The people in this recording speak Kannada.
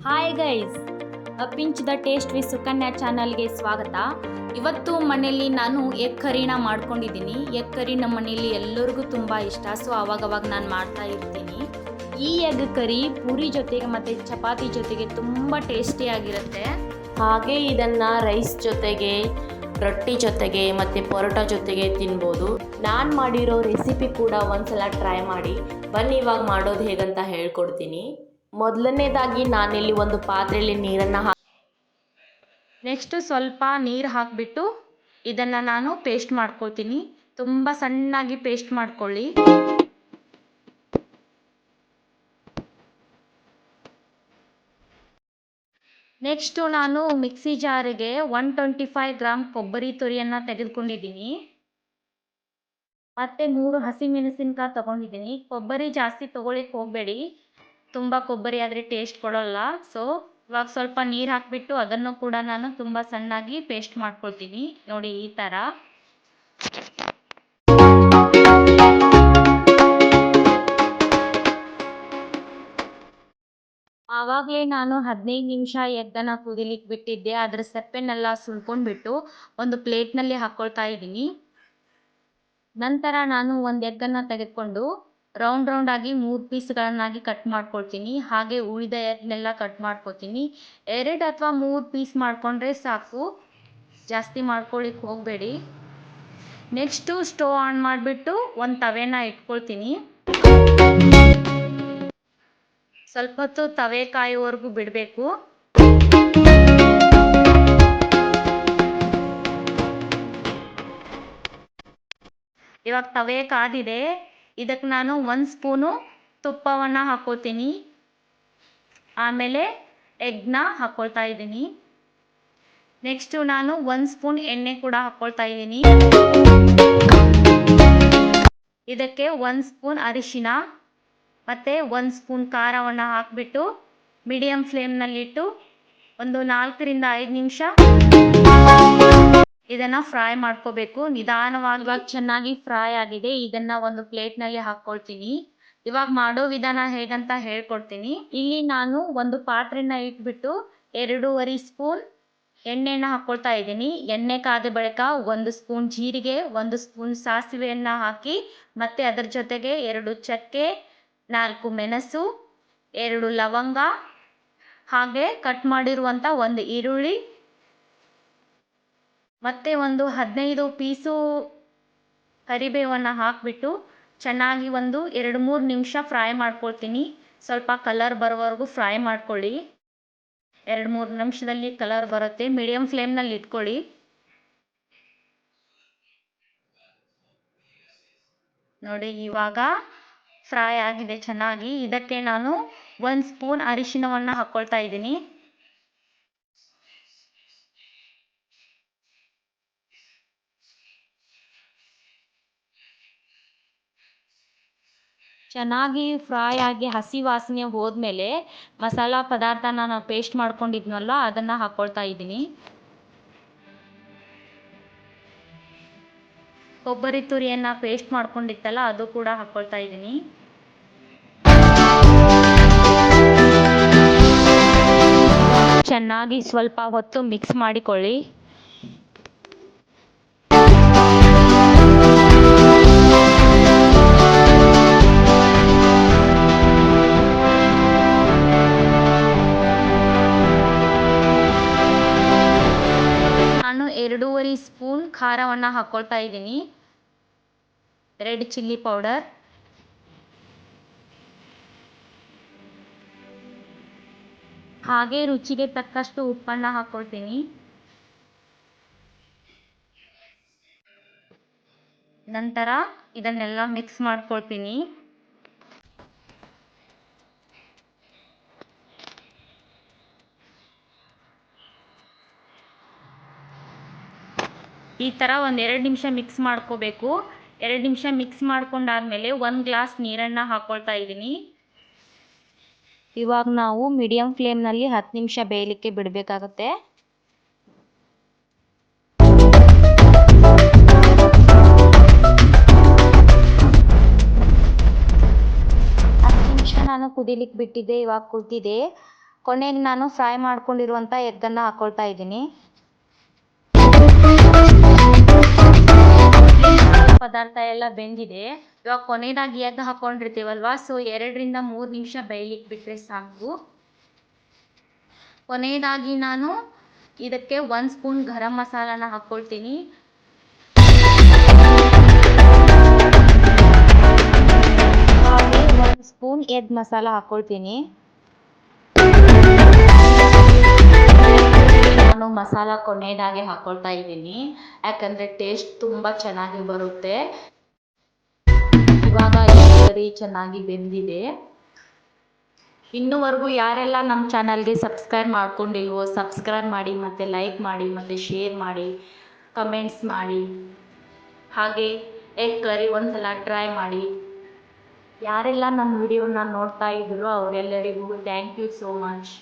Hi guys, pinch the taste with Sukanya ಚಾನಲ್ಗೆ ಸ್ವಾಗತ. ಇವತ್ತು ಮನೆಯಲ್ಲಿ ನಾನು ಎಗ್ ಕರಿನ ಮಾಡ್ಕೊಂಡಿದ್ದೀನಿ. ಎಗ್ ಕರಿ ನಮ್ಮ ಮನೆಯಲ್ಲಿ ಎಲ್ಲರಿಗೂ ತುಂಬ ಇಷ್ಟ. ಸೊ ಅವಾಗವಾಗ ನಾನು ಮಾಡ್ತಾ ಇರ್ತೀನಿ. ಈ ಎಗ್ ಕರಿ ಪೂರಿ ಜೊತೆಗೆ ಮತ್ತು ಚಪಾತಿ ಜೊತೆಗೆ ತುಂಬ ಟೇಸ್ಟಿಯಾಗಿರುತ್ತೆ. ಹಾಗೆ ಇದನ್ನು ರೈಸ್ ಜೊತೆಗೆ, ರೊಟ್ಟಿ ಜೊತೆಗೆ ಮತ್ತು ಪರೋಟ ಜೊತೆಗೆ ತಿನ್ಬೋದು. ನಾನು ಮಾಡಿರೋ ರೆಸಿಪಿ ಕೂಡ ಒಂದ್ಸಲ ಟ್ರೈ ಮಾಡಿ. ಬನ್ನಿ ಇವಾಗ ಮಾಡೋದು ಹೇಗಂತ ಹೇಳ್ಕೊಡ್ತೀನಿ. ಮೊದಲನೇದಾಗಿ ನಾನಿಲ್ಲಿ ಒಂದು ಪಾತ್ರೆಯಲ್ಲಿ ನೀರನ್ನು ನೆಕ್ಸ್ಟ್ ಸ್ವಲ್ಪ ನೀರು ಹಾಕಿಬಿಟ್ಟು ಇದನ್ನು ನಾನು ಪೇಸ್ಟ್ ಮಾಡ್ಕೊಳ್ತೀನಿ. ತುಂಬ ಸಣ್ಣಾಗಿ ಪೇಸ್ಟ್ ಮಾಡ್ಕೊಳ್ಳಿ. ನೆಕ್ಸ್ಟು ನಾನು ಮಿಕ್ಸಿ ಜಾರಿಗೆ 125 ಗ್ರಾಮ್ ಕೊಬ್ಬರಿ ತುರಿಯನ್ನು ತೆಗೆದುಕೊಂಡಿದ್ದೀನಿ. ಮತ್ತು 3 ಹಸಿಮೆಣಸಿನ್ಕಾಯಿ ತೊಗೊಂಡಿದ್ದೀನಿ. ಕೊಬ್ಬರಿ ಜಾಸ್ತಿ ತೊಗೊಳಿಕ್ಕೆ ಹೋಗಬೇಡಿ, ತುಂಬ ಕೊಬ್ಬರಿ ಆದರೆ ಟೇಸ್ಟ್ ಕೊಡೋಲ್ಲ. ಸೊ ಇವಾಗ ಸ್ವಲ್ಪ ನೀರು ಹಾಕಿಬಿಟ್ಟು ಅದನ್ನು ಕೂಡ ನಾನು ತುಂಬ ಸಣ್ಣಾಗಿ ಪೇಸ್ಟ್ ಮಾಡ್ಕೊಳ್ತೀನಿ. ನೋಡಿ ಈ ಥರ. ಆವಾಗಲೇ ನಾನು 15 ನಿಮಿಷ ಎಗ್ಗನ್ನು ಕುದಿಲಿಕ್ಕೆ ಬಿಟ್ಟಿದ್ದೆ. ಅದರ ಸೆಪ್ಪೆನೆಲ್ಲ ಸುಲ್ಕೊಂಡ್ಬಿಟ್ಟು ಒಂದು ಪ್ಲೇಟ್ನಲ್ಲಿ ಹಾಕ್ಕೊಳ್ತಾ ಇದ್ದೀನಿ. ನಂತರ ನಾನು ಒಂದು ಎಗ್ಗನ್ನು ತೆಗೆದುಕೊಂಡು ರೌಂಡಾಗಿ 3 ಪೀಸ್ಗಳನ್ನಾಗಿ ಕಟ್ ಮಾಡ್ಕೊಳ್ತೀನಿ. ಹಾಗೆ ಉಳಿದ ಎಗ್ನೆಲ್ಲ ಕಟ್ ಮಾಡ್ಕೊತೀನಿ. 2 ಅಥವಾ 3 ಪೀಸ್ ಮಾಡಿಕೊಂಡ್ರೆ ಸಾಕು, ಜಾಸ್ತಿ ಮಾಡ್ಕೊಳ್ಳಿಕ್ಕೆ ಹೋಗಬೇಡಿ. ನೆಕ್ಸ್ಟು ಸ್ಟವ್ ಆನ್ ಮಾಡಿಬಿಟ್ಟು ಒಂದು ತವೆನ ಇಟ್ಕೊಳ್ತೀನಿ. ಸ್ವಲ್ಪ ಹೊತ್ತು ತವೆ ಕಾಯೋವರೆಗೂ ಬಿಡಬೇಕು. ಇವಾಗ ತವೆ ಕಾದಿದೆ. ಇದಕ್ಕೆ ನಾನು 1 ಸ್ಪೂನು ತುಪ್ಪವನ್ನು ಹಾಕ್ಕೊತೀನಿ. ಆಮೇಲೆ ಎಗ್ನ ಹಾಕ್ಕೊಳ್ತಾ ಇದ್ದೀನಿ. ನೆಕ್ಸ್ಟು ನಾನು 1 ಸ್ಪೂನ್ ಎಣ್ಣೆ ಕೂಡ ಹಾಕ್ಕೊಳ್ತಾ ಇದ್ದೀನಿ. ಇದಕ್ಕೆ 1 ಸ್ಪೂನ್ ಅರಿಶಿನ ಮತ್ತು 1 ಸ್ಪೂನ್ ಖಾರವನ್ನು ಹಾಕಿಬಿಟ್ಟು ಮೀಡಿಯಮ್ ಫ್ಲೇಮ್ನಲ್ಲಿಟ್ಟು ಒಂದು 4 ರಿಂದ 5 ನಿಮಿಷ ಇದನ್ನು ಫ್ರೈ ಮಾಡ್ಕೋಬೇಕು. ನಿಧಾನವಾಗಿ. ಇವಾಗ ಚೆನ್ನಾಗಿ ಫ್ರೈ ಆಗಿದೆ. ಇದನ್ನು ಒಂದು ಪ್ಲೇಟ್ನಲ್ಲಿ ಹಾಕ್ಕೊಳ್ತೀನಿ. ಇವಾಗ ಮಾಡೋ ವಿಧಾನ ಹೇಗಂತ ಹೇಳ್ಕೊಡ್ತೀನಿ. ಇಲ್ಲಿ ನಾನು ಒಂದು ಪಾತ್ರೆನ ಇಟ್ಬಿಟ್ಟು 2.5 ಸ್ಪೂನ್ ಎಣ್ಣೆನ ಹಾಕ್ಕೊಳ್ತಾ ಇದ್ದೀನಿ. ಎಣ್ಣೆ ಕಾದ ಬಳಿಕ 1 ಸ್ಪೂನ್ ಜೀರಿಗೆ, 1 ಸ್ಪೂನ್ ಸಾಸಿವೆಯನ್ನು ಹಾಕಿ ಮತ್ತು ಅದರ ಜೊತೆಗೆ 2 ಚಕ್ಕೆ, 4 ಮೆಣಸು, 2 ಲವಂಗ, ಹಾಗೆ ಕಟ್ ಮಾಡಿರುವಂಥ 1 ಈರುಳ್ಳಿ ಮತ್ತು ಒಂದು 15 ಪೀಸು ಕರಿಬೇವನ್ನು ಹಾಕಿಬಿಟ್ಟು ಚೆನ್ನಾಗಿ ಒಂದು 2-3 ನಿಮಿಷ ಫ್ರೈ ಮಾಡ್ಕೊಳ್ತೀನಿ. ಸ್ವಲ್ಪ ಕಲರ್ ಬರೋವರೆಗೂ ಫ್ರೈ ಮಾಡ್ಕೊಳ್ಳಿ. 2-3 ನಿಮಿಷದಲ್ಲಿ ಕಲರ್ ಬರುತ್ತೆ. ಮೀಡಿಯಮ್ ಫ್ಲೇಮ್ನಲ್ಲಿ ಇಟ್ಕೊಳ್ಳಿ. ನೋಡಿ ಇವಾಗ ಫ್ರೈ ಆಗಿದೆ ಚೆನ್ನಾಗಿ. ಇದಕ್ಕೆ ನಾನು 1 ಸ್ಪೂನ್ ಅರಿಶಿನವನ್ನು ಹಾಕ್ಕೊಳ್ತಾ ಇದ್ದೀನಿ. ಚೆನ್ನಾಗಿ ಫ್ರೈ ಆಗಿ ಹಸಿ ವಾಸನೆ ಹೋದ್ಮೇಲೆ ಮಸಾಲ ಪದಾರ್ಥನ ನಾವು ಪೇಸ್ಟ್ ಮಾಡ್ಕೊಂಡಿದ್ನಲ್ಲ ಅದನ್ನು ಹಾಕ್ಕೊಳ್ತಾ ಇದ್ದೀನಿ. ಕೊಬ್ಬರಿ ತುರಿಯನ್ನು ಪೇಸ್ಟ್ ಮಾಡ್ಕೊಂಡಿತ್ತಲ್ಲ ಅದು ಕೂಡ ಹಾಕ್ಕೊಳ್ತಾ ಇದ್ದೀನಿ. ಚೆನ್ನಾಗಿ ಸ್ವಲ್ಪ ಹೊತ್ತು ಮಿಕ್ಸ್ ಮಾಡಿಕೊಳ್ಳಿ. ನಾನು 2.5 ಸ್ಪೂನ್ ಖಾರವನ್ನು ಹಾಕ್ಕೊಳ್ತಾ ಇದ್ದೀನಿ. ರೆಡ್ ಚಿಲ್ಲಿ ಪೌಡರ್, ಹಾಗೆ ರುಚಿಗೆ ತಕ್ಕಷ್ಟು ಉಪ್ಪನ್ನು ಹಾಕ್ಕೊಳ್ತೀನಿ. ನಂತರ ಇದನ್ನೆಲ್ಲ ಮಿಕ್ಸ್ ಮಾಡ್ಕೊಳ್ತೀನಿ. ಈ ಥರ ಒಂದು 2 ನಿಮಿಷ ಮಿಕ್ಸ್ ಮಾಡ್ಕೋಬೇಕು. 2 ನಿಮಿಷ ಮಿಕ್ಸ್ ಮಾಡ್ಕೊಂಡಾದ್ಮೇಲೆ 1 ಗ್ಲಾಸ್ ನೀರನ್ನು ಹಾಕ್ಕೊಳ್ತಾ ಇದ್ದೀನಿ. ಇವಾಗ ನಾವು ಮೀಡಿಯಮ್ ಫ್ಲೇಮ್ನಲ್ಲಿ 10 ನಿಮಿಷ ಬೇಯಲಿಕ್ಕೆ ಬಿಡಬೇಕಾಗತ್ತೆ. 10 ನಿಮಿಷ ನಾನು ಕುದಿಲಿಕ್ಕೆ ಬಿಟ್ಟಿದ್ದೆ. ಇವಾಗ ಕುದಿದೆ. ಕೊನೆಗೆ ನಾನು ಫ್ರೈ ಮಾಡ್ಕೊಂಡಿರುವಂಥ ಎಗ್ಗನ್ನು ಹಾಕ್ಕೊಳ್ತಾ ಇದ್ದೀನಿ. ಪದಾರ್ಥ ಎಲ್ಲ ಬೆಂದಿದೆ. ಇವಾಗ ಕೊನೆಯದಾಗಿ ಎಗ್ ಹಾಕ್ಕೊಂಡಿರ್ತೀವಲ್ವಾ, ಸೊ 2ರಿಂದ 3 ನಿಮಿಷ ಬೇಯಲಿಕ್ಕೆ ಬಿಟ್ಟರೆ ಸಾಕು. ಕೊನೆಯದಾಗಿ ನಾನು ಇದಕ್ಕೆ 1 ಸ್ಪೂನ್ ಗರಂ ಮಸಾಲಾನ ಹಾಕ್ಕೊಳ್ತೀನಿ. ಹಾಗೆ 1 ಸ್ಪೂನ್ ಎಗ್ ಮಸಾಲ ಹಾಕ್ಕೊಳ್ತೀನಿ. ನಾನು ಮಸಾಲ ಕೊನೆಯದಾಗಿ ಹಾಕ್ಕೊಳ್ತಾ ಇದ್ದೀನಿ, ಯಾಕಂದರೆ ಟೇಸ್ಟ್ ತುಂಬ ಚೆನ್ನಾಗಿ ಬರುತ್ತೆ. ಇವಾಗ ಎಗ್ ಕರಿ ಚೆನ್ನಾಗಿ ಬೆಂದಿದೆ. ಇನ್ನೂವರೆಗೂ ಯಾರೆಲ್ಲ ನಮ್ಮ ಚಾನಲ್ಗೆ ಸಬ್ಸ್ಕ್ರೈಬ್ ಮಾಡ್ಕೊಂಡಿಲ್ವೋ ಸಬ್ಸ್ಕ್ರೈಬ್ ಮಾಡಿ, ಮತ್ತು ಲೈಕ್ ಮಾಡಿ, ಮತ್ತು ಶೇರ್ ಮಾಡಿ, ಕಮೆಂಟ್ಸ್ ಮಾಡಿ. ಹಾಗೆ ಎಗ್ ಕರಿ ಒಂದ್ಸಲ ಟ್ರೈ ಮಾಡಿ. ಯಾರೆಲ್ಲ ನನ್ನ ವಿಡಿಯೋನ ನೋಡ್ತಾ ಇದ್ದೀರೋ ಅವರೆಲ್ಲರಿಗೂ ಥ್ಯಾಂಕ್ ಯು ಸೋ ಮಚ್.